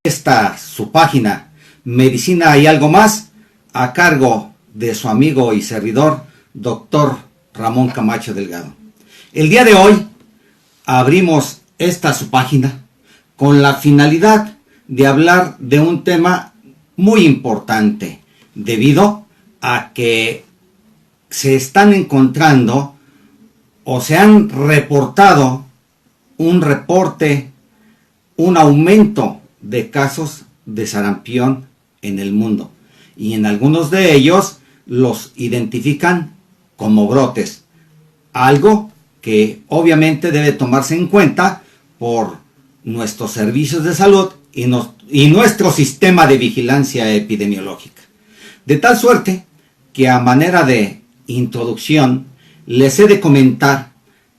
esta su página Medicina y algo más, a cargo de su amigo y servidor Dr. Ramón Camacho Delgado. El día de hoy abrimos esta su página con la finalidad de hablar de un tema muy importante, debido a que se están encontrando o se han reportado un aumento de casos de sarampión en el mundo, y en algunos de ellos los identifican como brotes, algo que obviamente debe tomarse en cuenta por nuestros servicios de salud y nuestro sistema de vigilancia epidemiológica. De tal suerte que, a manera de introducción, les he de comentar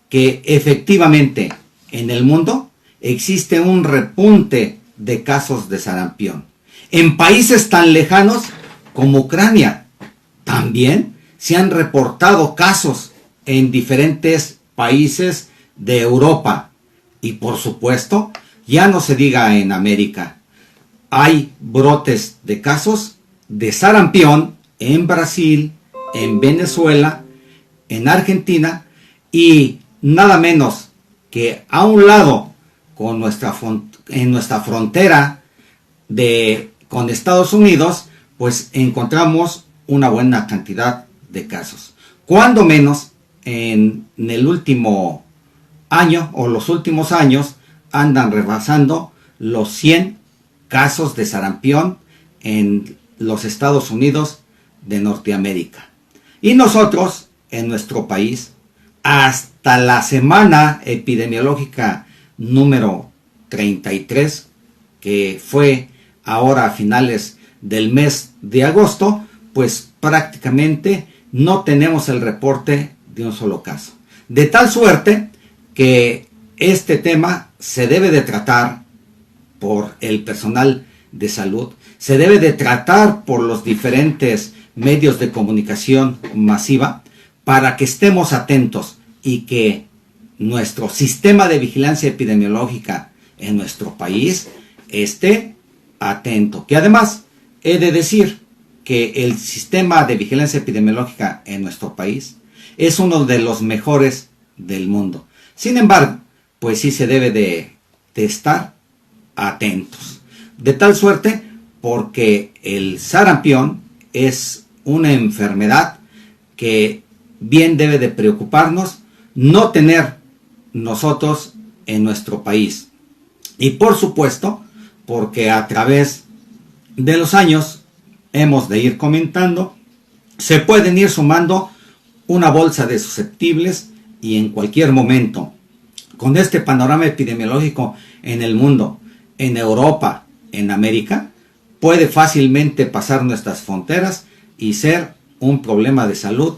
que efectivamente en el mundo existe un repunte de casos de sarampión. En países tan lejanos como Ucrania también se han reportado casos en diferentes países de Europa, y por supuesto ya no se diga en América. Hay brotes de casos de sarampión en Brasil, en Venezuela, en Argentina, y nada menos que a un lado en nuestra frontera con Estados Unidos, pues encontramos una buena cantidad de casos. Cuando menos en el último año o los últimos años andan rebasando los 100 casos de sarampión en los Estados Unidos de Norteamérica. Y nosotros, en nuestro país, hasta la semana epidemiológica número 33, que fue ahora a finales del mes de agosto, pues prácticamente no tenemos el reporte de un solo caso. De tal suerte que este tema se debe de tratar por el personal de salud, se debe de tratar por los diferentes medios de comunicación masiva, para que estemos atentos y que nuestro sistema de vigilancia epidemiológica en nuestro país esté atento. Que además he de decir que el sistema de vigilancia epidemiológica en nuestro país es uno de los mejores del mundo. Sin embargo, pues sí se debe de estar atentos. De tal suerte porque el sarampión es una enfermedad que bien debe de preocuparnos no tener nosotros en nuestro país. Y por supuesto, porque a través de los años hemos de ir comentando, se pueden ir sumando una bolsa de susceptibles, y en cualquier momento, con este panorama epidemiológico en el mundo, en Europa, en América, puede fácilmente pasar nuestras fronteras y ser un problema de salud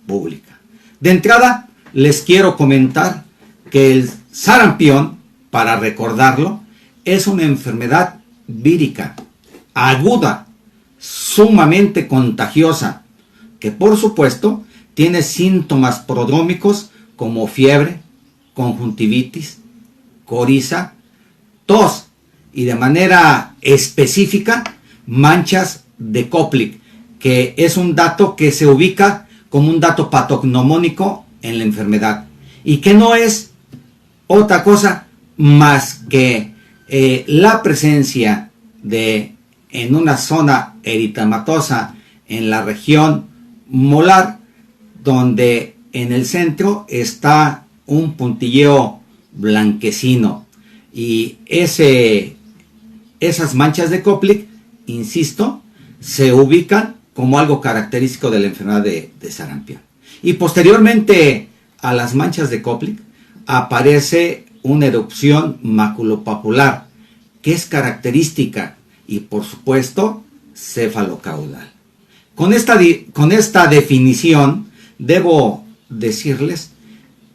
pública. De entrada, les quiero comentar que el sarampión, para recordarlo, es una enfermedad vírica, aguda, sumamente contagiosa, que por supuesto tiene síntomas prodrómicos como fiebre, conjuntivitis, coriza, tos y, de manera específica, manchas de Koplik, que es un dato que se ubica como un dato patognomónico en la enfermedad, y que no es otra cosa más que la presencia en una zona eritematosa en la región molar, donde en el centro está un puntilleo blanquecino, y esas manchas de Koplik, insisto, se ubican como algo característico de la enfermedad de sarampión. Y posteriormente a las manchas de Koplik aparece una erupción maculopapular, que es característica, y por supuesto cefalocaudal. Con esta definición debo decirles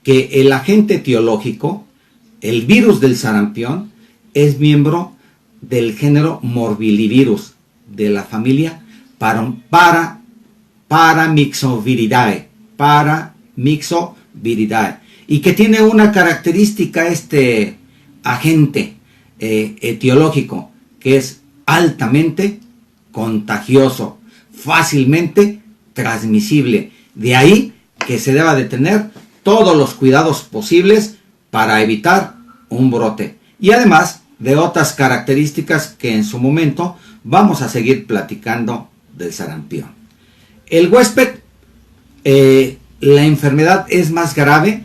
que el agente etiológico, el virus del sarampión, es miembro del género Morbillivirus, de la familia Paramyxoviridae, y que tiene una característica este agente etiológico, que es altamente contagioso, fácilmente transmisible. De ahí que se deba de tener todos los cuidados posibles para evitar un brote. Y además de otras características que en su momento vamos a seguir platicando del sarampión. El huésped, la enfermedad es más grave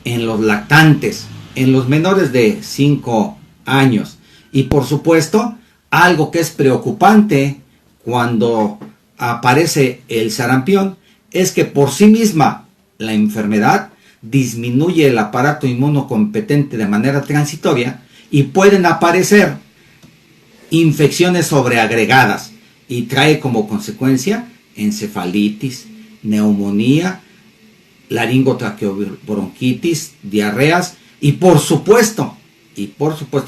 en los lactantes, en los menores de 5 años. Y por supuesto, algo que es preocupante cuando aparece el sarampión es que por sí misma la enfermedad disminuye el aparato inmunocompetente de manera transitoria y pueden aparecer infecciones sobreagregadas y trae como consecuencia encefalitis, neumonía, laringotraqueobronquitis, diarreas y por supuesto,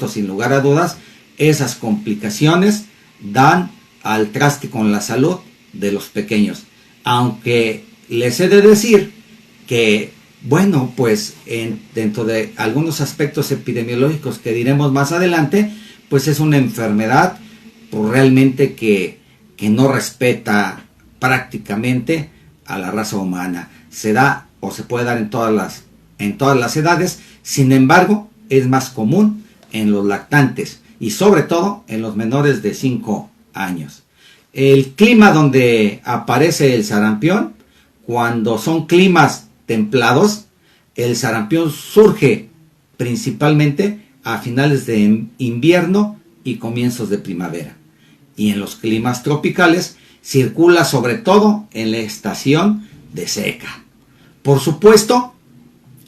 sin lugar a dudas, esas complicaciones dan al traste con la salud de los pequeños. Aunque les he de decir que, bueno, pues dentro de algunos aspectos epidemiológicos que diremos más adelante, pues es una enfermedad pues, realmente que no respeta prácticamente a la raza humana. Se da o se puede dar en todas las edades, sin embargo, es más común en los lactantes y sobre todo en los menores de 5 años. El clima donde aparece el sarampión, cuando son climas templados, el sarampión surge principalmente a finales de invierno y comienzos de primavera. Y en los climas tropicales circula sobre todo en la estación de seca. Por supuesto,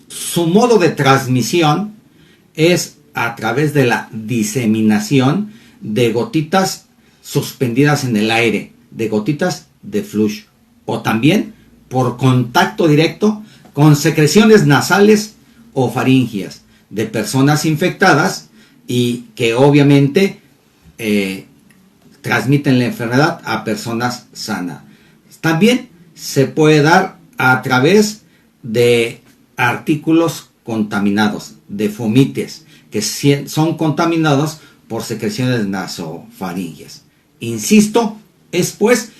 su modo de transmisión es a través de la diseminación de gotitas suspendidas en el aire, de gotitas de flush, o también por contacto directo con secreciones nasales o faringias de personas infectadas y que obviamente transmiten la enfermedad a personas sanas. También se puede dar a través de artículos contaminados, de fomites, que son contaminados por secreciones nasofaringias. Insisto, es pues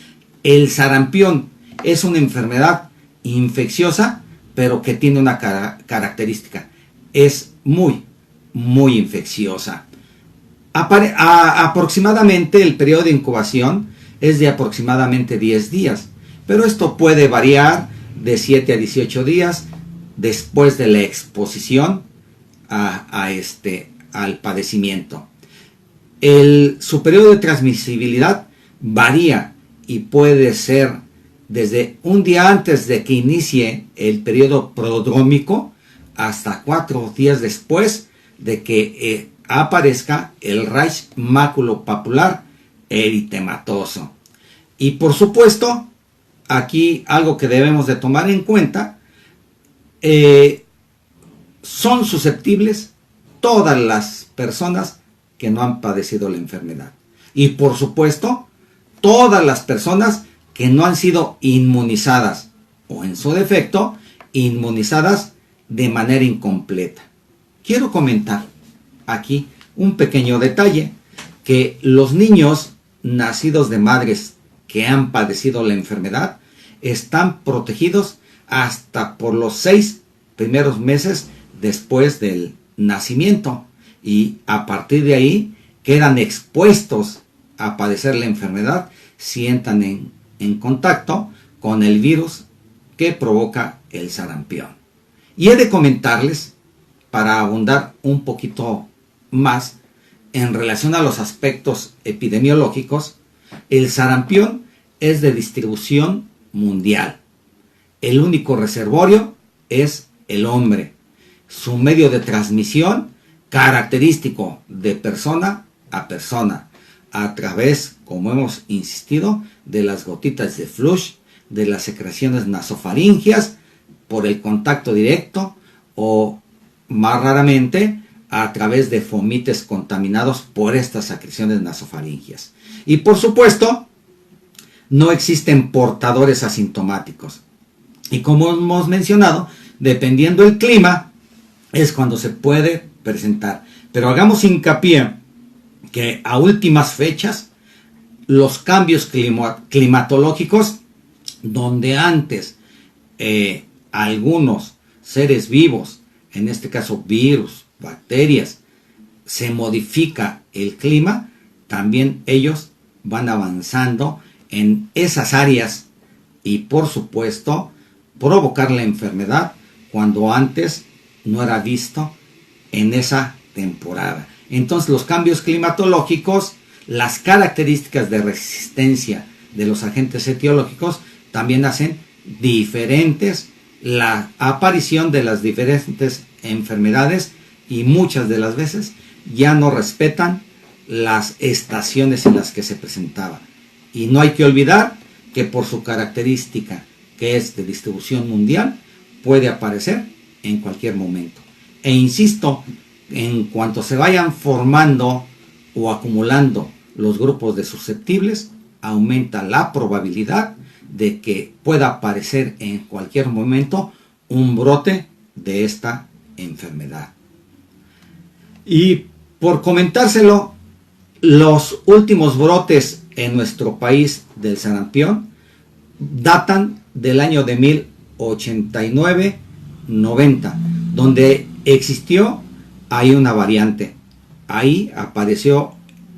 el sarampión es una enfermedad infecciosa, pero que tiene una característica, es muy infecciosa. Aproximadamente el periodo de incubación es de aproximadamente 10 días, pero esto puede variar de 7 a 18 días después de la exposición al padecimiento. Su periodo de transmisibilidad varía y puede ser desde un día antes de que inicie el periodo prodrómico hasta 4 días después de que aparezca el rash maculopapular eritematoso. Y por supuesto, aquí algo que debemos de tomar en cuenta, son susceptibles todas las personas que no han padecido la enfermedad. Y por supuesto, todas las personas que no han sido inmunizadas o en su defecto, inmunizadas de manera incompleta. Quiero comentar aquí un pequeño detalle, que los niños nacidos de madres que han padecido la enfermedad están protegidos hasta por los 6 primeros meses después del nacimiento y a partir de ahí quedan expuestos a padecer la enfermedad si entran en contacto con el virus que provoca el sarampión. Y he de comentarles, para abundar un poquito más en relación a los aspectos epidemiológicos, el sarampión es de distribución mundial. El único reservorio es el hombre. Su medio de transmisión característico de persona a persona, a través, como hemos insistido, de las gotitas de flush, de las secreciones nasofaringias, por el contacto directo o más raramente a través de fomites contaminados por estas secreciones nasofaringias. Y por supuesto, no existen portadores asintomáticos. Y como hemos mencionado, dependiendo del clima, es cuando se puede presentar. Pero hagamos hincapié que a últimas fechas los cambios climatológicos, donde antes algunos seres vivos, en este caso virus, bacterias, se modifica el clima, también ellos van avanzando en esas áreas y por supuesto provocar la enfermedad cuando antes no era visto en esa temporada. Entonces los cambios climatológicos, las características de resistencia de los agentes etiológicos también hacen diferentes la aparición de las diferentes enfermedades y muchas de las veces ya no respetan las estaciones en las que se presentaba. Y no hay que olvidar que por su característica, que es de distribución mundial, puede aparecer en cualquier momento. E insisto, en cuanto se vayan formando o acumulando los grupos de susceptibles, aumenta la probabilidad de que pueda aparecer en cualquier momento un brote de esta enfermedad. Y por comentárselo, los últimos brotes en nuestro país del sarampión datan del año de 1089-90, donde existió ahí una variante. Ahí apareció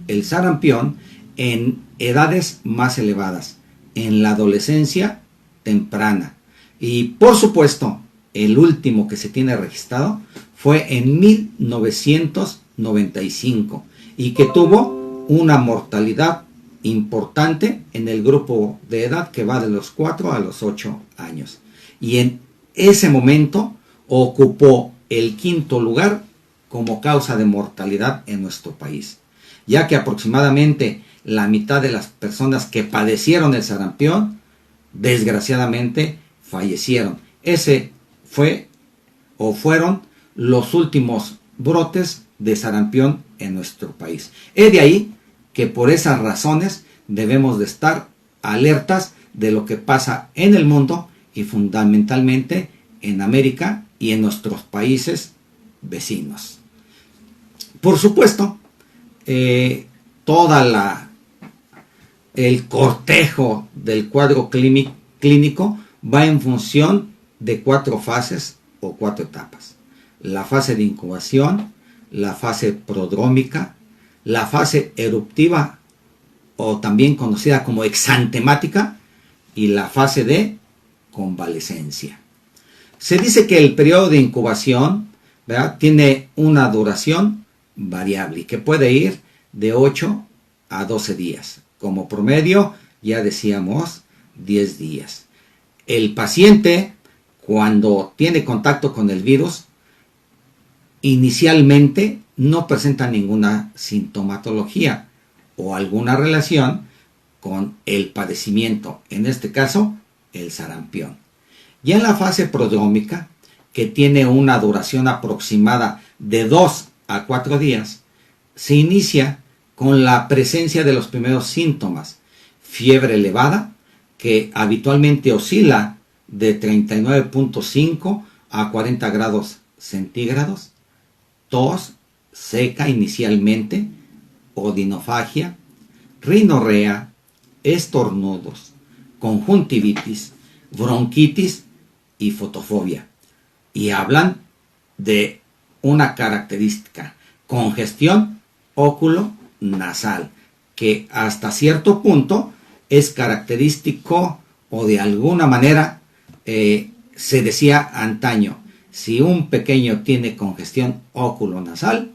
el sarampión en edades más elevadas, en la adolescencia temprana. Y por supuesto, el último que se tiene registrado fue en 1995 y que tuvo una mortalidad importante en el grupo de edad que va de los 4 a los 8 años. Y en ese momento ocupó el quinto lugar como causa de mortalidad en nuestro país, ya que aproximadamente la mitad de las personas que padecieron el sarampión, desgraciadamente, fallecieron. Ese fue o fueron los últimos brotes de sarampión en nuestro país. Es de ahí que por esas razones debemos de estar alertas de lo que pasa en el mundo y fundamentalmente en América y en nuestros países vecinos. Por supuesto, el cortejo del cuadro clínico va en función de 4 fases o 4 etapas. La fase de incubación, la fase prodrómica, la fase eruptiva o también conocida como exantemática y la fase de convalescencia. Se dice que el periodo de incubación, ¿verdad?, tiene una duración variable y que puede ir de 8 a 12 días. Como promedio, ya decíamos, 10 días. El paciente, cuando tiene contacto con el virus, inicialmente no presenta ninguna sintomatología o alguna relación con el padecimiento, en este caso, el sarampión. Ya en la fase prodrómica, que tiene una duración aproximada de 2 a 4 días, se inicia con la presencia de los primeros síntomas: fiebre elevada, que habitualmente oscila de 39.5 a 40 grados centígrados, tos seca inicialmente, odinofagia, rinorrea, estornudos, conjuntivitis, bronquitis y fotofobia. Y hablan de una característica: congestión óculo-nasal, que hasta cierto punto es característico o de alguna manera se decía antaño, si un pequeño tiene congestión óculo-nasal,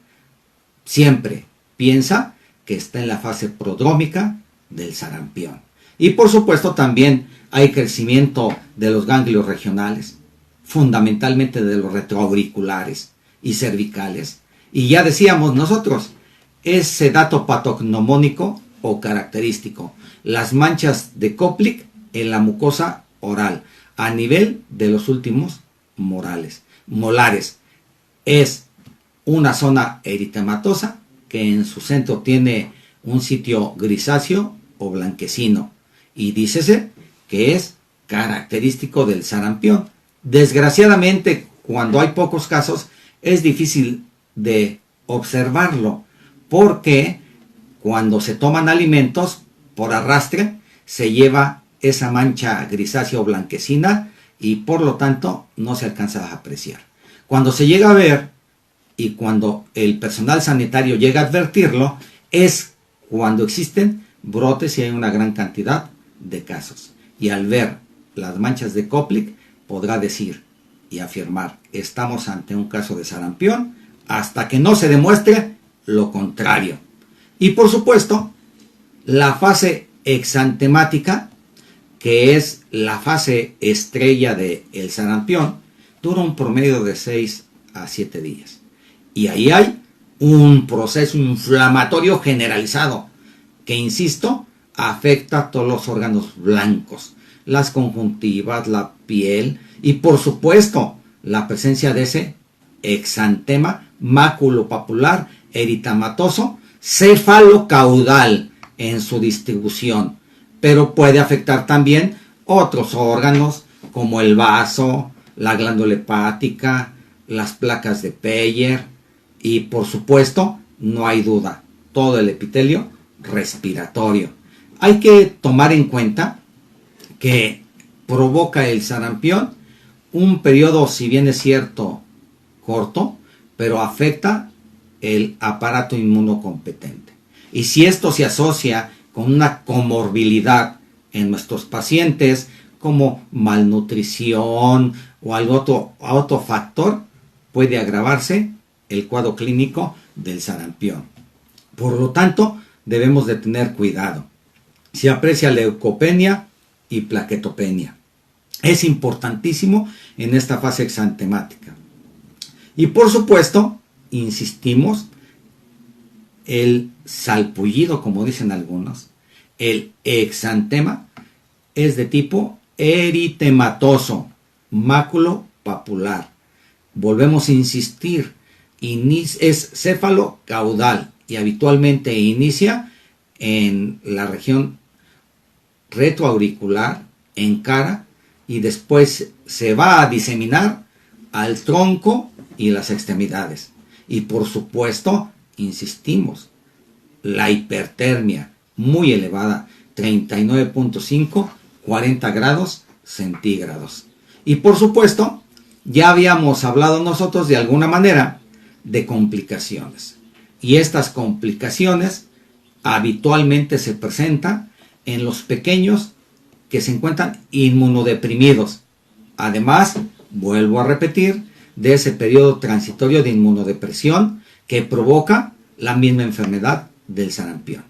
siempre piensa que está en la fase prodrómica del sarampión. Y por supuesto también hay crecimiento de los ganglios regionales, fundamentalmente de los retroauriculares y cervicales. Y ya decíamos nosotros, ese dato patognomónico o característico, las manchas de Koplik en la mucosa oral, a nivel de los últimos molares. Es una zona eritematosa que en su centro tiene un sitio grisáceo o blanquecino, y dícese que es característico del sarampión. Desgraciadamente, cuando hay pocos casos, es difícil de observarlo, porque cuando se toman alimentos por arrastre, se lleva esa mancha grisácea o blanquecina y por lo tanto no se alcanza a apreciar. Cuando se llega a ver y cuando el personal sanitario llega a advertirlo, es cuando existen brotes y hay una gran cantidad de casos. Y al ver las manchas de Koplik podrá decir y afirmar: estamos ante un caso de sarampión hasta que no se demuestre lo contrario. Y por supuesto, la fase exantemática, que es la fase estrella del sarampión, dura un promedio de 6 a 7 días. Y ahí hay un proceso inflamatorio generalizado que, insisto, afecta a todos los órganos blancos, las conjuntivas, la piel y por supuesto la presencia de ese exantema maculopapular eritematoso cefalocaudal en su distribución, pero puede afectar también otros órganos como el vaso, la glándula hepática, las placas de Peyer y por supuesto, no hay duda, todo el epitelio respiratorio. Hay que tomar en cuenta que provoca el sarampión un periodo, si bien es cierto, corto, pero afecta el aparato inmunocompetente. Y si esto se asocia con una comorbilidad en nuestros pacientes, como malnutrición o algún otro factor, puede agravarse el cuadro clínico del sarampión. Por lo tanto, debemos de tener cuidado. Se aprecia leucopenia y plaquetopenia. Es importantísimo en esta fase exantemática. Y por supuesto, insistimos, el salpullido, como dicen algunos, el exantema, es de tipo eritematoso, maculopapular. Volvemos a insistir, es cefalocaudal y habitualmente inicia en la región retroauricular, en cara, y después se va a diseminar al tronco y las extremidades. Y por supuesto, insistimos, la hipertermia muy elevada, 39.5, 40 grados centígrados. Y por supuesto, ya habíamos hablado nosotros de alguna manera de complicaciones. Y estas complicaciones habitualmente se presentan en los pequeños que se encuentran inmunodeprimidos. Además, vuelvo a repetir, de ese periodo transitorio de inmunodepresión que provoca la misma enfermedad del sarampión.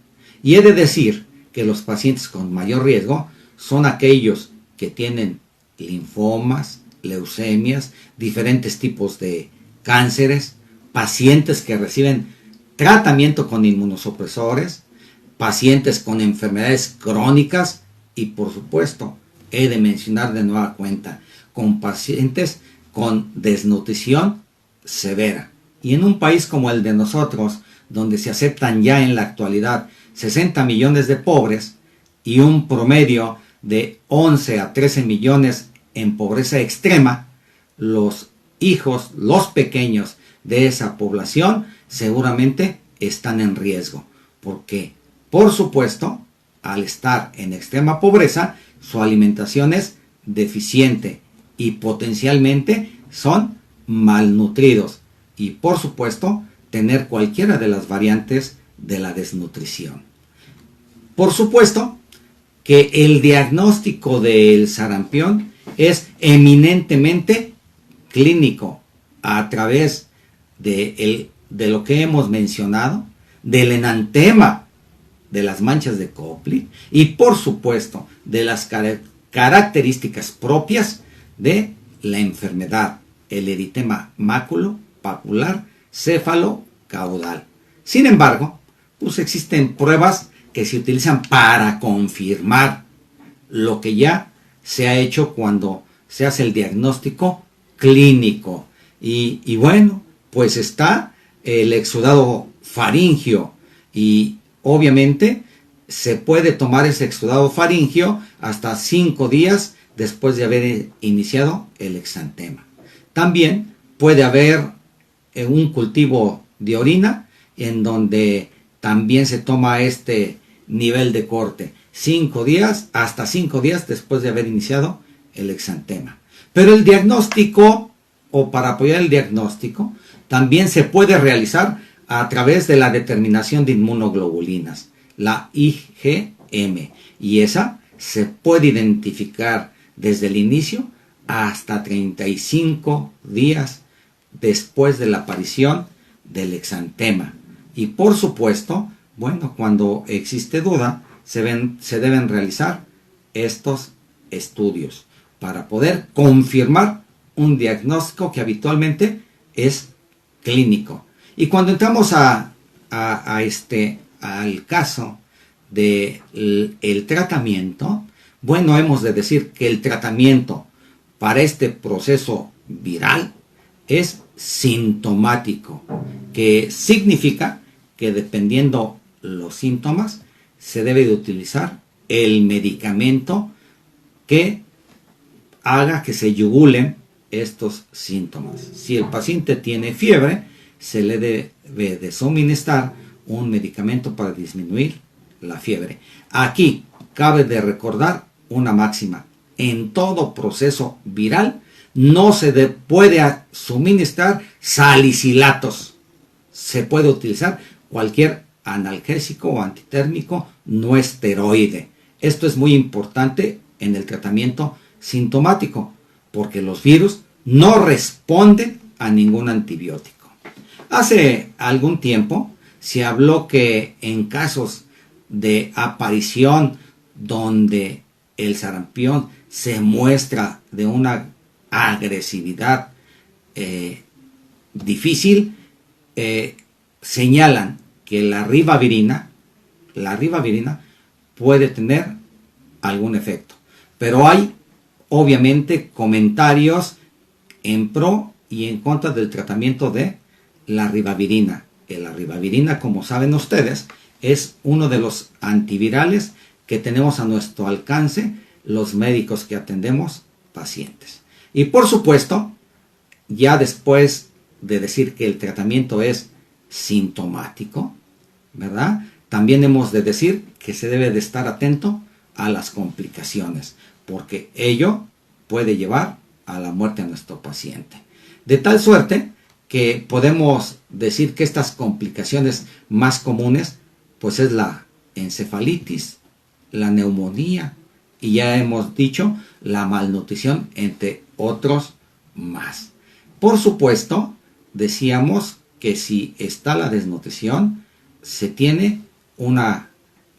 Y he de decir que los pacientes con mayor riesgo son aquellos que tienen linfomas, leucemias, diferentes tipos de cánceres, pacientes que reciben tratamiento con inmunosupresores, pacientes con enfermedades crónicas y por supuesto, he de mencionar de nueva cuenta, con pacientes con desnutrición severa. Y en un país como el de nosotros, donde se aceptan ya en la actualidad 60 millones de pobres y un promedio de 11 a 13 millones en pobreza extrema, los hijos, los pequeños de esa población seguramente están en riesgo, porque por supuesto, al estar en extrema pobreza, su alimentación es deficiente y potencialmente son malnutridos y por supuesto tener cualquiera de las variantes de la desnutrición. Por supuesto que el diagnóstico del sarampión es eminentemente clínico a través de lo que hemos mencionado, del enantema de las manchas de Koplik y por supuesto de las características propias de la enfermedad, el eritema maculopapular cefalocaudal. Sin embargo, pues existen pruebas que se utilizan para confirmar lo que ya se ha hecho cuando se hace el diagnóstico clínico. Y bueno, pues está el exudado faríngeo y obviamente se puede tomar ese exudado faríngeo hasta 5 días después de haber iniciado el exantema. También puede haber un cultivo de orina en donde también se toma este nivel de corte. 5 días, hasta 5 días después de haber iniciado el exantema. Pero el diagnóstico, o para apoyar el diagnóstico, también se puede realizar a través de la determinación de inmunoglobulinas, la IgM. Y esa se puede identificar desde el inicio hasta 35 días después de la aparición del exantema. Y por supuesto, bueno, cuando existe duda, se deben realizar estos estudios para poder confirmar un diagnóstico que habitualmente es clínico. Y cuando entramos al caso del tratamiento, bueno, hemos de decir que el tratamiento para este proceso viral es sintomático, que significa que dependiendo los síntomas se debe de utilizar el medicamento que haga que se yugulen estos síntomas. Si el paciente tiene fiebre, se le debe de suministrar un medicamento para disminuir la fiebre. Aquí cabe de recordar una máxima: en todo proceso viral no se puede suministrar salicilatos. Se puede utilizar cualquier analgésico o antitérmico no esteroide. Esto es muy importante en el tratamiento sintomático, porque los virus no responden a ningún antibiótico. Hace algún tiempo se habló que en casos de aparición donde el sarampión se muestra de una agresividad difícil, señalan que la ribavirina puede tener algún efecto. Pero hay obviamente comentarios en pro y en contra del tratamiento de la ribavirina. La ribavirina, como saben ustedes, es uno de los antivirales que tenemos a nuestro alcance los médicos que atendemos pacientes. Y por supuesto, ya después de decir que el tratamiento es sintomático, ¿verdad? También hemos de decir que se debe de estar atento a las complicaciones, porque ello puede llevar a la muerte a nuestro paciente. De tal suerte que podemos decir que estas complicaciones más comunes, pues es la encefalitis, la neumonía y ya hemos dicho la malnutrición, entre otros más. Por supuesto, decíamos que si está la desnutrición, se tiene una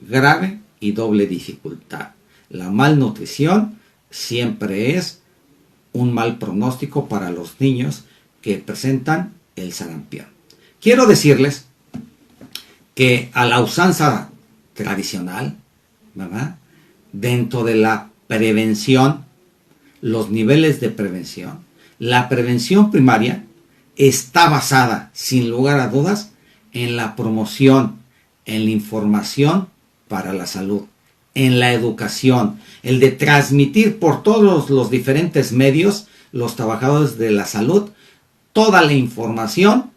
grave y doble dificultad. La malnutrición siempre es un mal pronóstico para los niños que presentan el sarampión. Quiero decirles que a la usanza tradicional, ¿verdad?, dentro de la prevención, los niveles de prevención, la prevención primaria está basada, sin lugar a dudas, en la promoción, en la información para la salud, en la educación, el de transmitir por todos los diferentes medios, los trabajadores de la salud, toda la información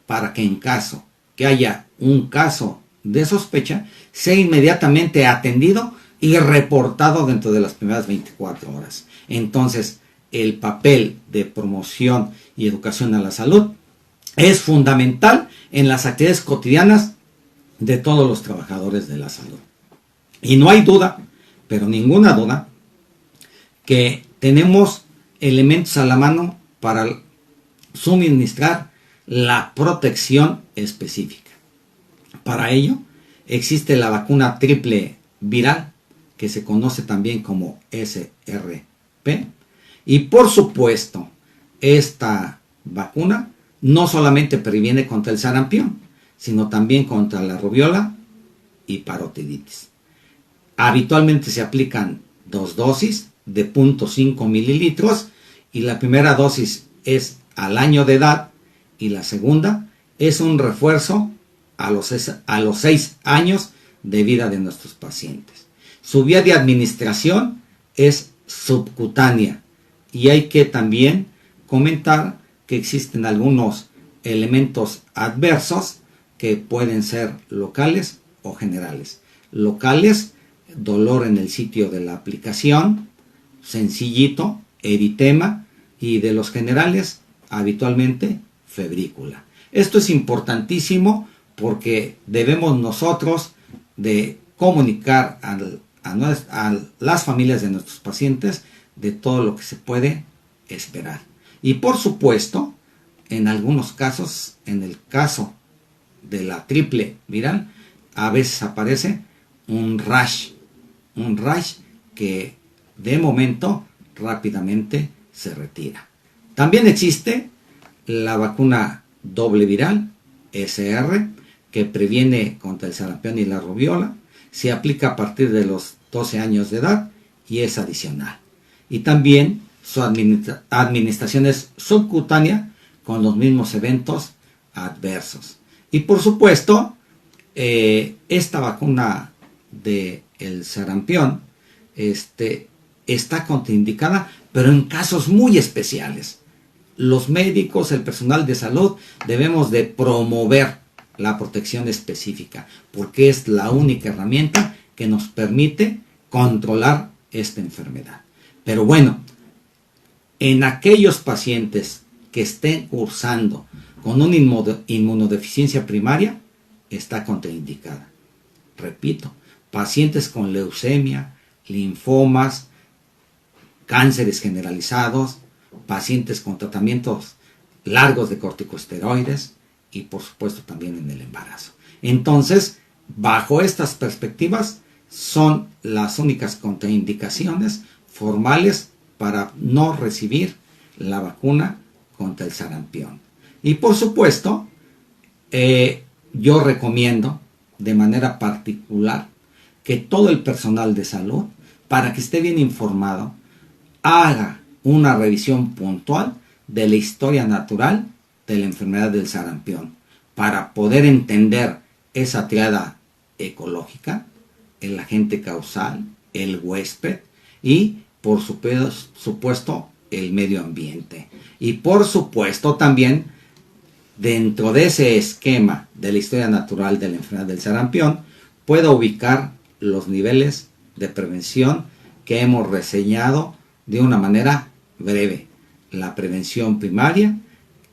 para que en caso que haya un caso de sospecha, sea inmediatamente atendido y reportado dentro de las primeras 24 horas. Entonces, el papel de promoción y educación a la salud es fundamental en las actividades cotidianas de todos los trabajadores de la salud. Y no hay duda, pero ninguna duda, que tenemos elementos a la mano para suministrar la protección específica. Para ello, existe la vacuna triple viral, que se conoce también como SRP. Y por supuesto, esta vacuna no solamente previene contra el sarampión, sino también contra la rubiola y parotiditis. Habitualmente se aplican 2 dosis de 0.5 mililitros y la primera dosis es al año de edad y la segunda es un refuerzo a los 6 años de vida de nuestros pacientes. Su vía de administración es subcutánea y hay que también comentar que existen algunos elementos adversos que pueden ser locales o generales. Locales, dolor en el sitio de la aplicación, sencillito, eritema, y de los generales, habitualmente, febrícula. Esto es importantísimo porque debemos nosotros de comunicar a las familias de nuestros pacientes de todo lo que se puede esperar. Y por supuesto, en algunos casos, en el caso de la triple viral, a veces aparece un rash que de momento rápidamente se retira. También existe la vacuna doble viral, SR, que previene contra el sarampión y la rubiola. Se aplica a partir de los 12 años de edad y es adicional. Y también su administración es subcutánea con los mismos eventos adversos. Y por supuesto, esta vacuna del sarampión está contraindicada, pero en casos muy especiales. Los médicos, el personal de salud, debemos de promover la protección específica, porque es la única herramienta que nos permite controlar esta enfermedad. Pero bueno, en aquellos pacientes que estén cursando con una inmunodeficiencia primaria, está contraindicada. Repito, pacientes con leucemia, linfomas, cánceres generalizados, pacientes con tratamientos largos de corticosteroides y por supuesto también en el embarazo. Entonces, bajo estas perspectivas, son las únicas contraindicaciones formales para no recibir la vacuna contra el sarampión. Y por supuesto, yo recomiendo de manera particular que todo el personal de salud, para que esté bien informado, haga una revisión puntual de la historia natural de la enfermedad del sarampión, para poder entender esa triada ecológica, el agente causal, el huésped y por supuesto el medio ambiente. Y por supuesto también dentro de ese esquema de la historia natural de la enfermedad del sarampión, puedo ubicar los niveles de prevención que hemos reseñado de una manera breve. La prevención primaria,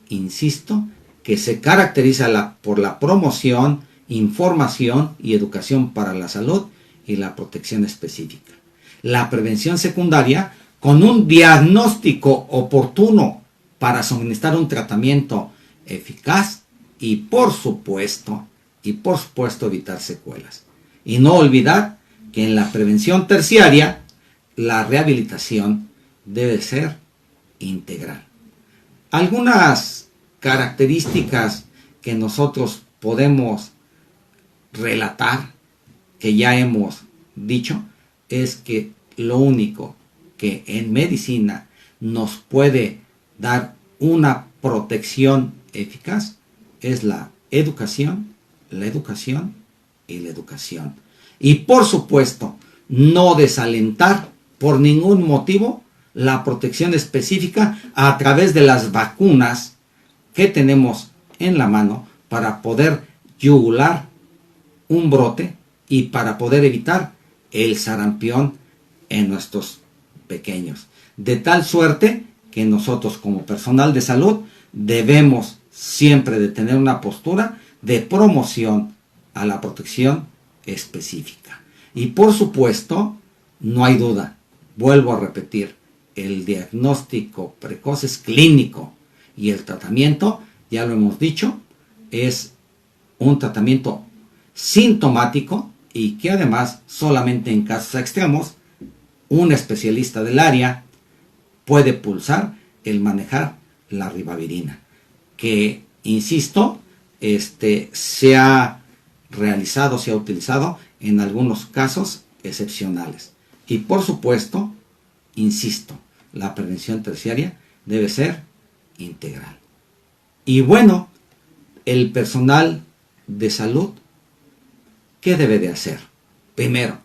insisto, que se caracteriza por la promoción, información y educación para la salud y la protección específica. La prevención secundaria, con un diagnóstico oportuno para suministrar un tratamiento eficaz y por supuesto evitar secuelas. Y no olvidar que en la prevención terciaria la rehabilitación debe ser integral. Algunas características que nosotros podemos relatar, que ya hemos dicho, es que lo único que en medicina nos puede dar una protección eficaz es la educación y la educación. Y por supuesto, no desalentar por ningún motivo la protección específica a través de las vacunas que tenemos en la mano para poder yugular un brote y para poder evitar el sarampión en nuestros pequeños. De tal suerte que nosotros como personal de salud debemos siempre de tener una postura de promoción a la protección específica. Y por supuesto, no hay duda, vuelvo a repetir, el diagnóstico precoz es clínico y el tratamiento, ya lo hemos dicho, es un tratamiento sintomático y que además solamente en casos extremos un especialista del área puede pulsar el manejar la ribavirina, que insisto, se ha realizado, se ha utilizado en algunos casos excepcionales. Y por supuesto, insisto, la prevención terciaria debe ser integral. Y bueno, el personal de salud, ¿qué debe de hacer? Primero,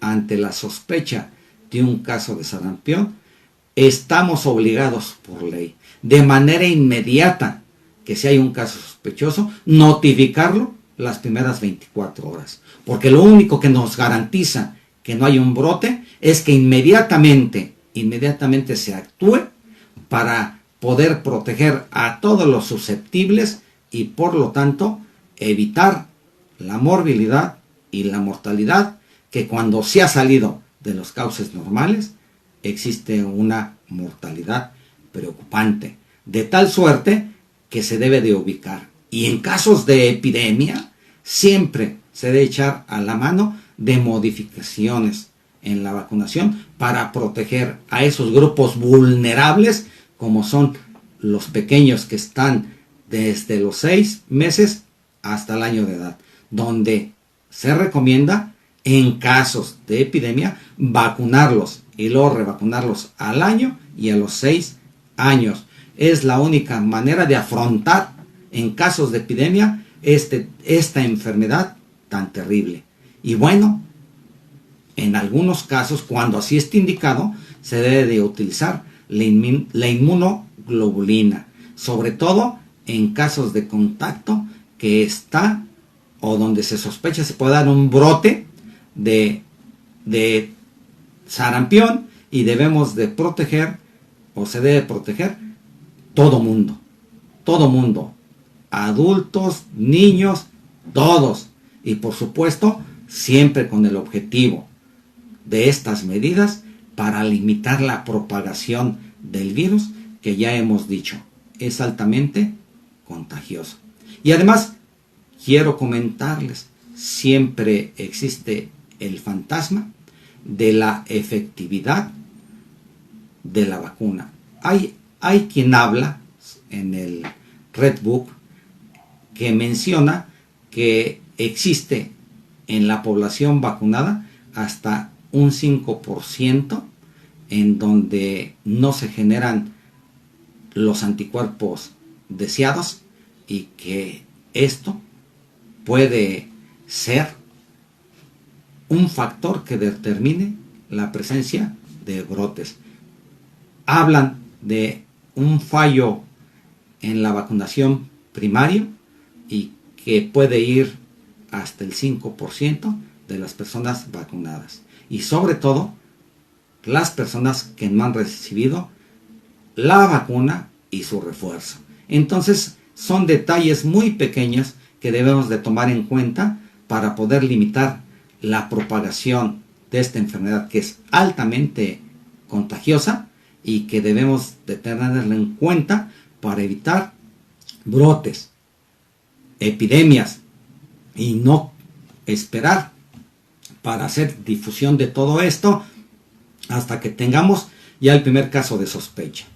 ante la sospecha de un caso de sarampión, estamos obligados por ley, de manera inmediata, que si hay un caso sospechoso, notificarlo las primeras 24 horas. Porque lo único que nos garantiza que no hay un brote es que inmediatamente se actúe para poder proteger a todos los susceptibles y por lo tanto evitar la morbilidad y la mortalidad, que cuando se ha salido de los cauces normales existe una mortalidad preocupante, de tal suerte que se debe de ubicar. Y en casos de epidemia siempre se debe echar a la mano de modificaciones en la vacunación para proteger a esos grupos vulnerables, como son los pequeños que están desde los 6 meses hasta el año de edad, donde se recomienda en casos de epidemia vacunarlos y luego revacunarlos al año y a los 6 años. Es la única manera de afrontar en casos de epidemia esta enfermedad tan terrible. Y bueno, en algunos casos, cuando así esté indicado, se debe de utilizar la inmunoglobulina, sobre todo en casos de contacto que está o donde se sospecha se puede dar un brote de sarampión, y debemos de proteger, o se debe proteger todo mundo, adultos, niños, todos, y por supuesto siempre con el objetivo de estas medidas para limitar la propagación del virus, que ya hemos dicho es altamente contagioso. Y además quiero comentarles, siempre existe el fantasma de la efectividad de la vacuna. Hay quien habla en el Red Book que menciona que existe en la población vacunada hasta un 5% en donde no se generan los anticuerpos deseados, y que esto puede ser un factor que determine la presencia de brotes. Hablan de un fallo en la vacunación primaria y que puede ir hasta el 5% de las personas vacunadas, y sobre todo las personas que no han recibido la vacuna y su refuerzo. Entonces son detalles muy pequeños que debemos de tomar en cuenta para poder limitar la propagación de esta enfermedad, que es altamente contagiosa y que debemos de tenerla en cuenta para evitar brotes, epidemias, y no esperar para hacer difusión de todo esto hasta que tengamos ya el primer caso de sospecha.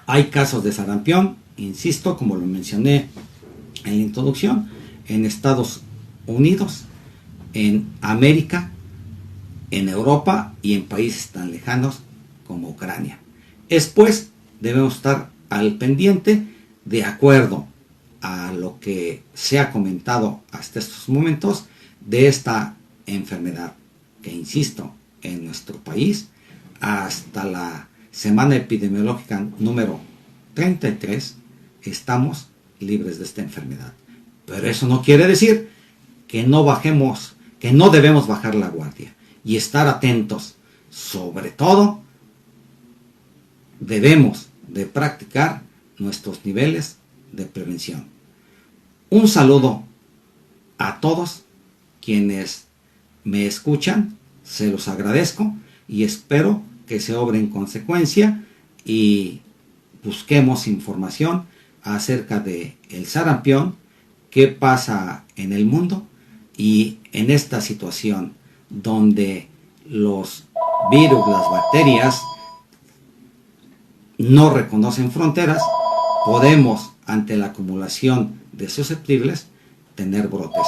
Hay casos de sarampión, insisto, como lo mencioné en la introducción, en Estados Unidos, en América, en Europa y en países tan lejanos como Ucrania. Después debemos estar al pendiente, de acuerdo a lo que se ha comentado hasta estos momentos, de esta enfermedad, que insisto, en nuestro país hasta la semana epidemiológica número 33 estamos libres de esta enfermedad. Pero eso no quiere decir que no bajemos, que no debemos bajar la guardia y estar atentos. Sobre todo, debemos de practicar nuestros niveles de prevención. Un saludo a todos quienes me escuchan, se los agradezco y espero que se obre en consecuencia y busquemos información acerca de el sarampión, qué pasa en el mundo, y en esta situación donde los virus, las bacterias no reconocen fronteras, podemos, ante la acumulación de susceptibles, tener brotes.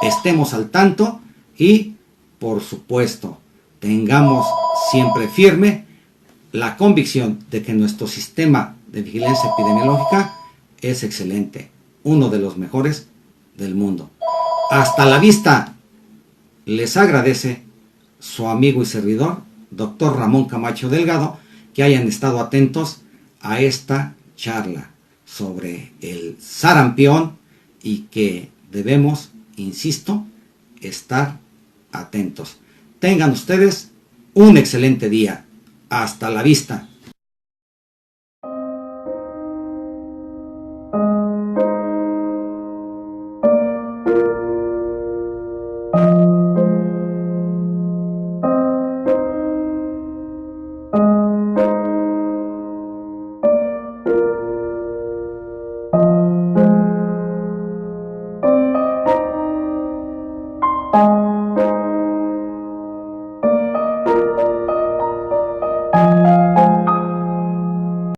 Estemos al tanto y, por supuesto, tengamos siempre firme la convicción de que nuestro sistema de vigilancia epidemiológica es excelente, uno de los mejores del mundo. Hasta la vista. Les agradece su amigo y servidor, doctor Ramón Camacho Delgado, que hayan estado atentos a esta charla sobre el sarampión y que debemos, insisto, estar atentos. Tengan ustedes un excelente día. Hasta la vista.